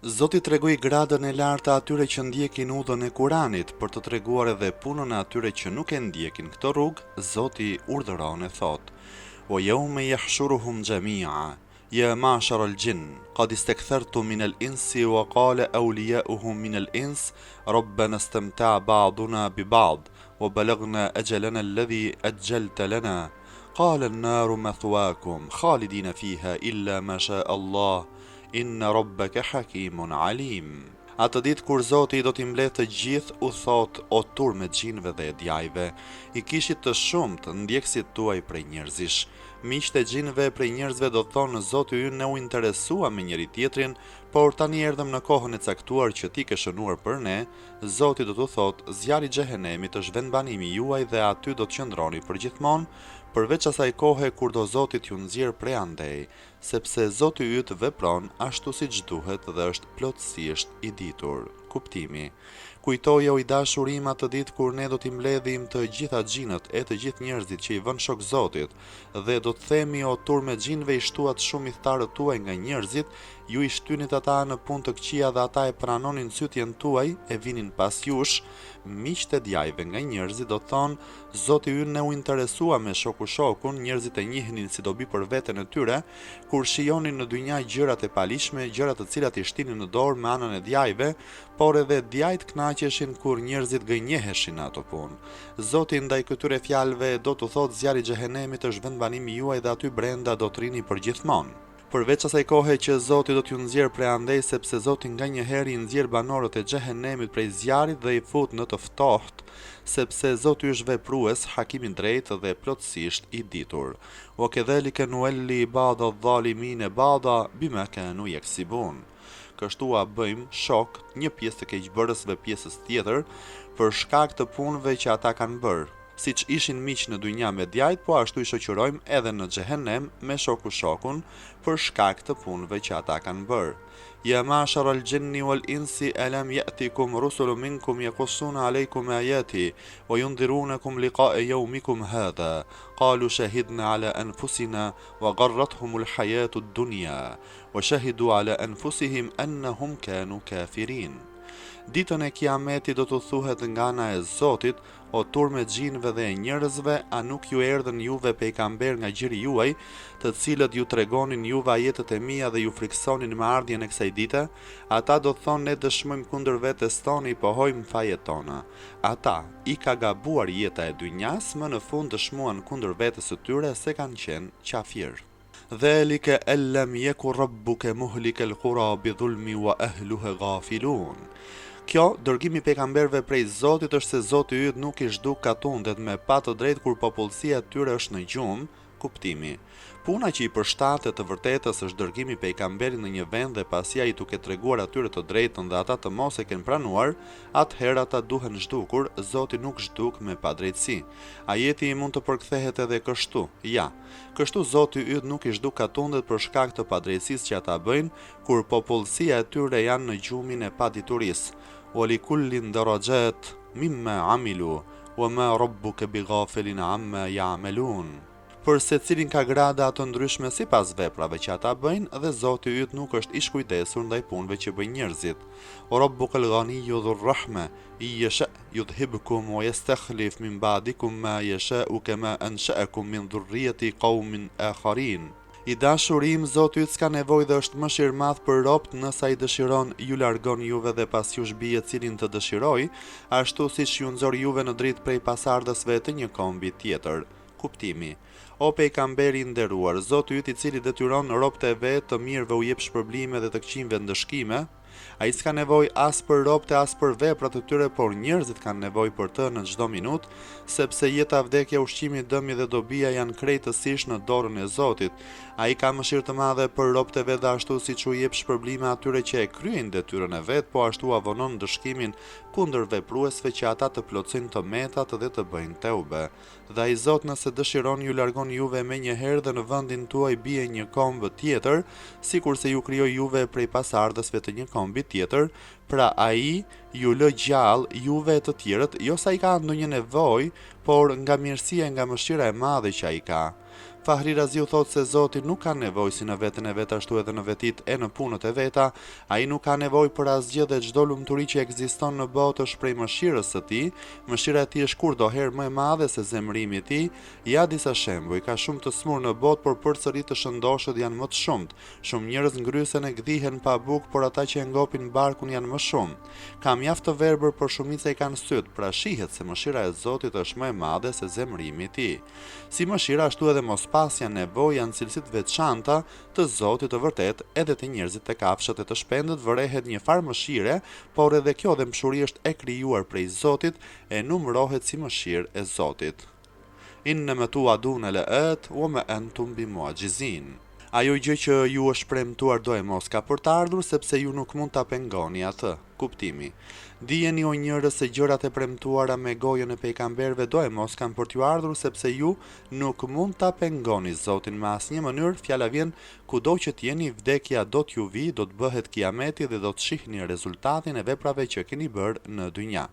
Zoti tregoi gradën e lartë të atyre që ndjekin udhën e Kuranit, për të treguar edhe punën e atyre që nuk e ndjekin këtë rrugë. Zoti urdhëron e thotë: "Wa yawma yahshuruhum jami'a ya ma'shara al-jinn qad istakthartum min al-insi wa qala awliya'uhum min al-ins rabbana istamta'a ba'duna bi ba'd wa balaghna ajalana alladhi ajjalta lana qala an-naru mathwaakum khalidina fiha illa ma sha'a Allah Inna rabbaka hakimun alim." Atë ditë kur Zoti do t'i mbledh të gjithë, u thot: "O turme xhinëve dhe djajve, i kishit të shumt ndjekësit tuaj prej njerëzish." Miqtë e xhinëve prej njerëzve do thonë: "Zoti ynë ne u interesua me njëri tjetrin, por tani erdhëm në kohën e caktuar që ti ke shënuar për ne." Zoti do t'u thotë: "Zjarri i xhehenemit është vendbanimi juaj dhe aty do të qëndroni përgjithmonë, përveç asaj kohe kur do Zoti t'ju nxjerr prej andej, sepse Zoti yt vepron ashtu siç duhet dhe është plotësisht i ditur." Kuptimi: Kujtoja o i dashur im atë ditë kur ne do t'i mbledhim të gjitha xhinët e të gjithë njerëzit që i vën shok Zotit, dhe do të themi: "O turme xhinëve, i shtuat shumë i thtarët tuaj nga njerëzit, ju i shtynit ata në punë të këqija dhe ata e pranonin sytjen tuaj, e vinin pas jush." Miqtë e djajve nga njerëzit do thonë: "Zoti ynë ne u interesua me shoku shokun, njerëzit e njihnin si dobi për veten e tyre, kur shijonin në dynja gjërat e palishme, gjërat të cilat i shtinin në dorë me anën e djajve, por edhe djajt kënaqeshin kur njerëzit gënjeheshin ato punë." Zoti ndaj këtyre fjalëve do t'u thotë: "Zjarri i xhehenemit është vendbanimi juaj dhe aty brenda do të rini përgjithmonë." Përveç asaj kohe që Zoti do t'ju nxjerr prej andej, sepse Zoti nganjëherë i nxjerr banorët e xhehenemit prej zjarrit dhe i fut në të ftohtë, sepse Zoti është veprues, hakim i drejtë dhe plotësisht i ditur. "Wa kadhalika nuwalli ba'da adh-dhalimin ba'da bima kanu yaksibun." Kështu a bëjmë shok një pjesë të keqbërësve pjesës tjetër për shkak të punëve që ata kanë bërë. Siç ishin miq në dynja me djajt, po ashtu i shoqërojmë edhe në xhehenem me shoku shokun për shkak të punëve që ata kanë bërë. "Ya ma'shara al-jinni wal-insi alam ya'tikum rusulun minkum yaqussuna 'alaykum ayati wa yundhirunakum liqa'a yawmikum hadha qalu shahidna 'ala anfusina wa gharrathum al-hayatu ad-dunya wa shahidu 'ala anfusihim annahum kanu kafirin." Ditën e Kiametit do t'u thuhet nga ana e Zotit: "O turme xhinëve dhe e njerëzve, a nuk ju erdhën juve pejgamber nga gjiri juaj, të cilët ju tregonin juve ajetet e mia dhe ju friksonin me ardhjen e kësaj dite?" Ata do thonë: "Ne dëshmojmë kundër vetes tonë, i pohojmë fajet tona." Ata i ka gabuar jeta e dynjas, më në fund dëshmuan kundër vetes së tyre se kanë qenë qafir. "Dhalika allam yaku rabbuka muhlikal qura bi dhulmi wa ahluha ghafilun." Kjo, dërgimi i pejgamberëve prej Zotit, është se Zoti yt nuk i zhduk katundet me pa të drejtë kur popullsia e tyre është në gjumë. Kuptimi: Puna që i përshtatet të vërtetës është dërgimi i pejgamberit në një vend dhe pasi ai duke treguar atyre të drejtën dhe ata të mos e kenë pranuar, atëherë ata duhen zhdukur. Zoti nuk zhduk me padrejtësi. Ajeti i mund të përkthehet edhe kështu: ja, kështu Zoti yt nuk i zhduk katundet për shkak të padrejtësisë që ata bëjnë kur popullsia e tyre janë në gjumin e paditurisë. "Wa likullin darajat mimma amilu wa ma rabbuka bighafilin amma ya'malun." Për secilin ka grada të ndryshme sipas veprave që ata bëjnë, dhe Zoti yt nuk është i shkujdesur ndaj punëve që bëjnë njerëzit. "O rabbukal ghaniyyu dhur rahme yasha yudhhibukum wa yastakhlif min ba'dikum ma yasha'u kama ansha'akum min dhurriyyati qaumin akharin." I dashurim, Zoti yt s'ka nevojë dhe është mëshirëmadh për robt, nëse ai dëshiron ju largon juve dhe pas jush bie cilin të dëshiroj, ashtu siç ju nxor juve në dritë prej pasardhësve të një kombi tjetër. Kuptimi: O pejgamberi i nderuar, Zoti yt i cili detyron robët e vet të mirëve u jep shpërblime dhe të këqijve ndëshkime, ai s'ka nevojë as për robët e as për veprat e tyre, por njerëzit kanë nevojë për të në çdo minutë, sepse jeta, vdekja, ushqimi, dëmi dhe dobia janë krejtësisht në dorën e Zotit. Ai ka mëshirë të madhe për robët e vet dhe ashtu siç u jep shpërblime atyre që e kryejnë detyrën e vet, po ashtu avonon ndëshkimin kundër vepruesve që ata të plotësojnë të metat dhe të bëjnë teube. Dhe ai Zot, nëse dëshiron, ju largon juve me një herë dhe në vendin tuaj bie një kombë tjetër, sikurse ju krijoi juve prej pasardhësve të një kombi tjetër, pra ai ju lë gjallë juve të tjerët, jo sa i ka ndonjë nevojë, por nga mirësia e nga mëshira e madhe që ai ka. Fahri Raziu thotë se Zoti nuk ka nevojë si në veten e vet ashtu edhe në vetit e në punët e veta, ai nuk ka nevojë për asgjë dhe çdo lumturi që ekziston në botë është prej mëshirës së tij. Mëshira e tij është kurdoherë më e madhe se zemërimi i tij. Ja disa shembuj, ka shumë të smur në botë, por përsëri të shëndoshët janë më të shumt. Shumë njerëz ngrysen e gdhihen pa bukë, por ata që e ngopin barkun janë më shumë. Ka mjaft të verbër, por shumica i kanë syt, pra shihet se mëshira e Zotit është më e madhe se zemërimi i tij. Si mëshira ashtu edhe mospasja, nevoja janë cilësitë veçanta të Zotit të vërtet, edhe të njerëzit të kafshët e të shpendët vërehet një farë mëshire, por edhe kjo dëmshuri është e krijuar prej Zotit e numërohet si mëshirë e Zotit. Innama tu'aduna la'at wa ma antum bimu'jizin. Ajo gjë që ju është premtuar do e mos ka për të ardhur, sepse ju nuk mund ta pengoni atë. Kuptimi. Dijeni o njerëz se gjërat e premtuara me gojën e pejgamberëve do e mos kanë për t'ju ardhur, sepse ju nuk mund ta pengoni Zotin me asnjë mënyrë. Fjala vjen kudo që t'jeni, vdekja do t'ju vi, do të bëhet kiameti dhe do të shihni rezultatin e veprave që keni bërë në dynja.